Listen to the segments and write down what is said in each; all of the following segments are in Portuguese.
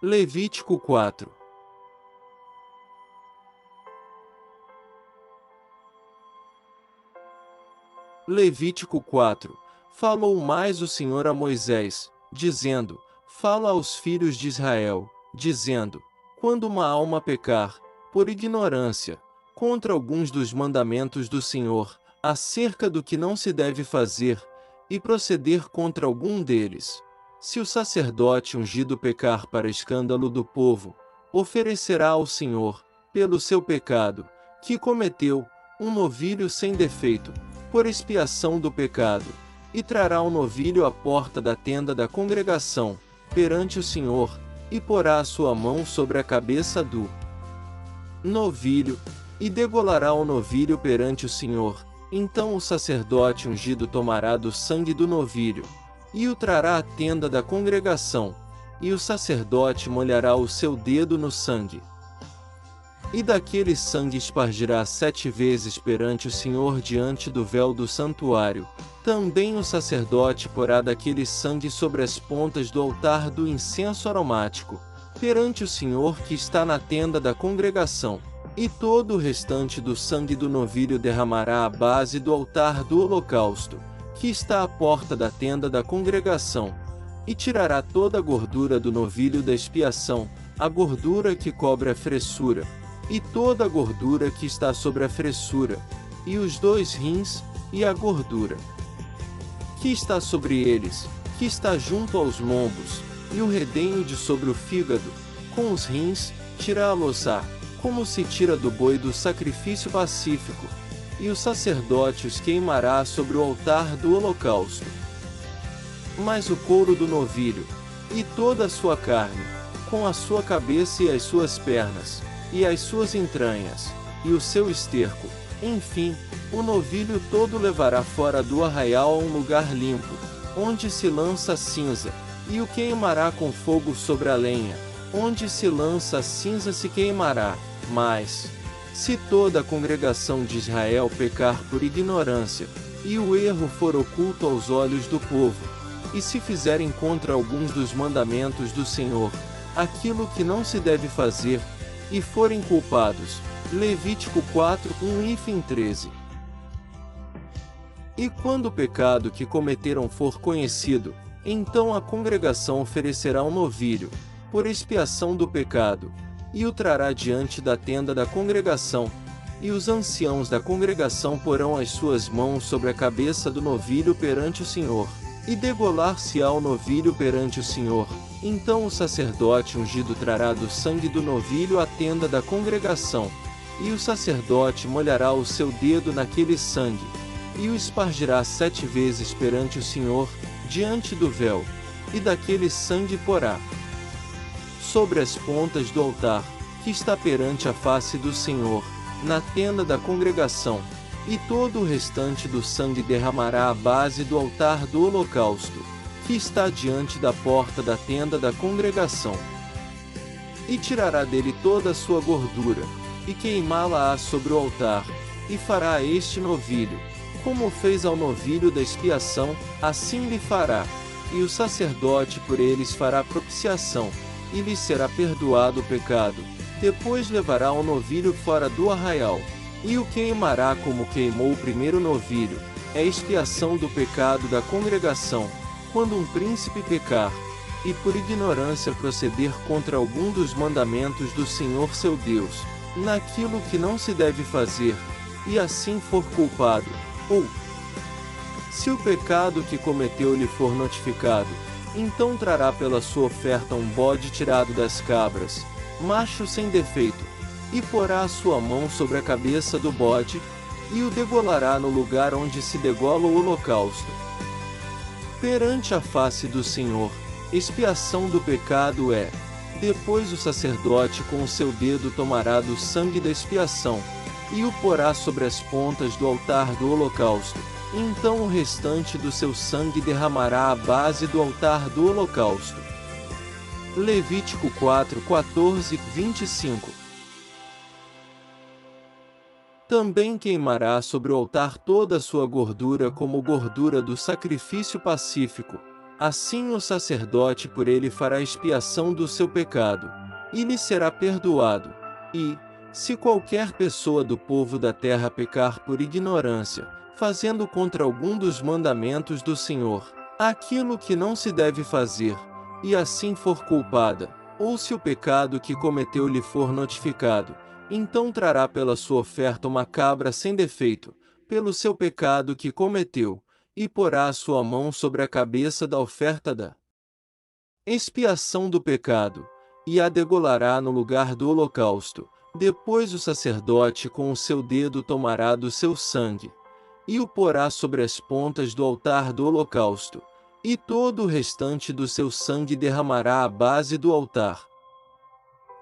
Levítico 4. Levítico 4. Falou mais o Senhor a Moisés, dizendo: Fala aos filhos de Israel, dizendo: Quando uma alma pecar, por ignorância, contra alguns dos mandamentos do Senhor, acerca do que não se deve fazer, e proceder contra algum deles, se o sacerdote ungido pecar para escândalo do povo, oferecerá ao Senhor, pelo seu pecado, que cometeu, um novilho sem defeito, por expiação do pecado, e trará o novilho à porta da tenda da congregação, perante o Senhor, e porá a sua mão sobre a cabeça do novilho, e degolará o novilho perante o Senhor. Então o sacerdote ungido tomará do sangue do novilho, e o trará à tenda da congregação, e o sacerdote molhará o seu dedo no sangue. E daquele sangue espargirá 7 vezes perante o Senhor diante do véu do santuário. Também o sacerdote porá daquele sangue sobre as pontas do altar do incenso aromático, perante o Senhor que está na tenda da congregação. E todo o restante do sangue do novilho derramará à base do altar do holocausto, que está à porta da tenda da congregação. E tirará toda a gordura do novilho da expiação, a gordura que cobre a fressura, e toda a gordura que está sobre a fressura, e os 2 rins, e a gordura que está sobre eles, que está junto aos lombos, e o redenho de sobre o fígado, com os rins, tirá-los-á, como se tira do boi do sacrifício pacífico, e o sacerdote os queimará sobre o altar do holocausto. Mas o couro do novilho, e toda a sua carne, com a sua cabeça e as suas pernas, e as suas entranhas, e o seu esterco, enfim, o novilho todo levará fora do arraial a um lugar limpo, onde se lança a cinza, e o queimará com fogo sobre a lenha, onde se lança a cinza se queimará. Mas, se toda a congregação de Israel pecar por ignorância, e o erro for oculto aos olhos do povo, e se fizerem contra alguns dos mandamentos do Senhor, aquilo que não se deve fazer, e forem culpados. Levítico 4, 13. E quando o pecado que cometeram for conhecido, então a congregação oferecerá um novilho, por expiação do pecado, e o trará diante da tenda da congregação, e os anciãos da congregação porão as suas mãos sobre a cabeça do novilho perante o Senhor, e degolar-se-á o novilho perante o Senhor. Então o sacerdote ungido trará do sangue do novilho à tenda da congregação, e o sacerdote molhará o seu dedo naquele sangue, e o espargirá 7 vezes perante o Senhor, diante do véu, e daquele sangue porá sobre as pontas do altar, que está perante a face do Senhor, na tenda da congregação, e todo o restante do sangue derramará à base do altar do holocausto, que está diante da porta da tenda da congregação. E tirará dele toda a sua gordura, e queimá-la-á sobre o altar, e fará a este novilho, como fez ao novilho da expiação, assim lhe fará, e o sacerdote por eles fará propiciação, e lhe será perdoado o pecado. Depois levará o novilho fora do arraial, e o queimará como queimou o primeiro novilho, é expiação do pecado da congregação. Quando um príncipe pecar, e por ignorância proceder contra algum dos mandamentos do Senhor seu Deus, naquilo que não se deve fazer, e assim for culpado, ou se o pecado que cometeu lhe for notificado, então trará pela sua oferta um bode tirado das cabras, macho sem defeito, e porá a sua mão sobre a cabeça do bode, e o degolará no lugar onde se degola o holocausto, perante a face do Senhor. Expiação do pecado é: depois o sacerdote com o seu dedo tomará do sangue da expiação, e o porá sobre as pontas do altar do holocausto. Então o restante do seu sangue derramará à base do altar do holocausto. Levítico 4, 14, 25. Também queimará sobre o altar toda a sua gordura como gordura do sacrifício pacífico, Assim o sacerdote por ele fará expiação do seu pecado, e lhe será perdoado. E, se qualquer pessoa do povo da terra pecar por ignorância, fazendo contra algum dos mandamentos do Senhor, aquilo que não se deve fazer, e assim for culpada, ou se o pecado que cometeu lhe for notificado, então trará pela sua oferta uma cabra sem defeito, pelo seu pecado que cometeu, e porá a sua mão sobre a cabeça da oferta da expiação do pecado, e a degolará no lugar do holocausto. Depois o sacerdote com o seu dedo tomará do seu sangue, e o porá sobre as pontas do altar do holocausto, e todo o restante do seu sangue derramará à base do altar.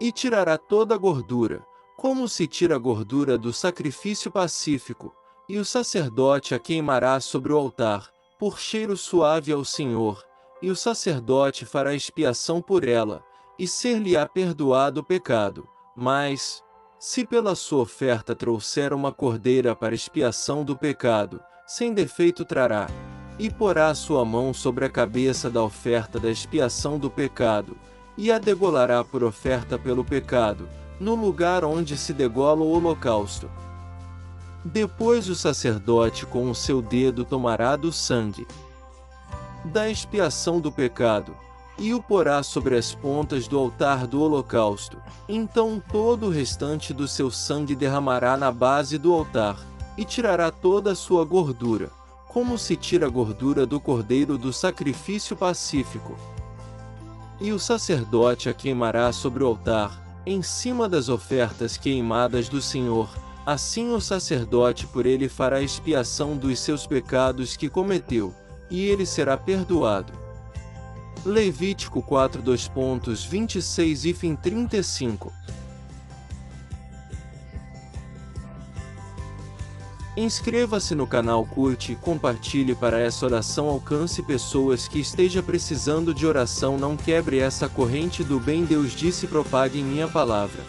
E tirará toda a gordura, como se tira a gordura do sacrifício pacífico, e o sacerdote a queimará sobre o altar, por cheiro suave ao Senhor, e o sacerdote fará expiação por ela, e ser-lhe-á perdoado o pecado. Mas, se pela sua oferta trouxer uma cordeira para expiação do pecado, sem defeito trará, e porá a sua mão sobre a cabeça da oferta da expiação do pecado, e a degolará por oferta pelo pecado, no lugar onde se degola o holocausto. Depois o sacerdote com o seu dedo tomará do sangue da expiação do pecado, e o porá sobre as pontas do altar do holocausto. Então todo o restante do seu sangue derramará na base do altar, e tirará toda a sua gordura, como se tira a gordura do cordeiro do sacrifício pacífico. E o sacerdote a queimará sobre o altar, em cima das ofertas queimadas do Senhor. Assim o sacerdote por ele fará expiação dos seus pecados que cometeu, e ele será perdoado. Levítico 4:26 e fim 35. Inscreva-se no canal, curte e compartilhe para essa oração alcance pessoas que esteja precisando de oração. Não quebre essa corrente do bem. Deus disse: propaguem minha palavra.